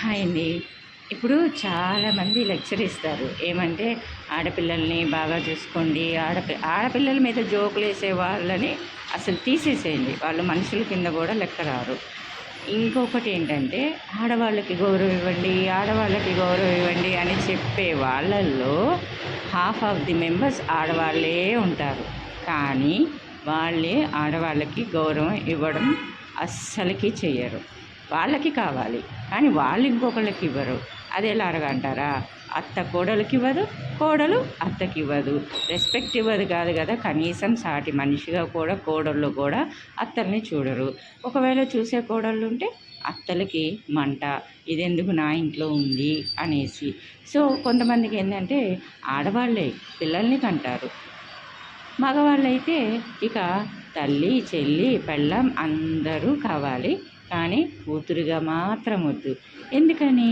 Hi అండి. ఇప్పుడు చాలామంది లెక్చర్ ఇస్తారు. ఏమంటే ఆడపిల్లల్ని బాగా చూసుకోండి. ఆడపిల్లల మీద జోకులేసే వాళ్ళని అసలు తీసేసేయండి. వాళ్ళు మనుషుల కింద కూడా లెక్క రారు. ఇంకొకటేంటంటే ఆడవాళ్ళకి గౌరవం ఇవ్వండి, ఆడవాళ్ళకి గౌరవం ఇవ్వండి అని చెప్పే వాళ్ళల్లో హాఫ్ ఆఫ్ ది మెంబర్స్ ఆడవాళ్ళే ఉంటారు. కానీ వాళ్ళే ఆడవాళ్ళకి గౌరవం ఇవ్వడం అస్సలకి చెయ్యరు. వాళ్ళకి కావాలి. కానీ వాళ్ళు ఇంకొకళ్ళకి ఇవ్వరు. అది ఎలాగంటారా? అత్త కోడలికి ఇవ్వదు, కోడలు అత్తకి ఇవ్వదు. రెస్పెక్ట్ ఇవ్వదు కాదు కదా, కనీసం సాటి మనిషిగా కూడా కోడళ్ళు కూడా అత్తల్ని చూడరు. ఒకవేళ చూసే కోడళ్ళు ఉంటే అత్తలకి మంట, ఇదెందుకు నా ఇంట్లో ఉంది అనేసి. సో కొంతమందికి ఏంటంటే ఆడవాళ్ళే పిల్లల్ని కంటారు. మగవాళ్ళైతే ఇక తల్లి, చెల్లి, పెళ్ళాం అందరూ కావాలి. కానీ కూతురుగా మాత్రం వద్దు. ఎందుకని?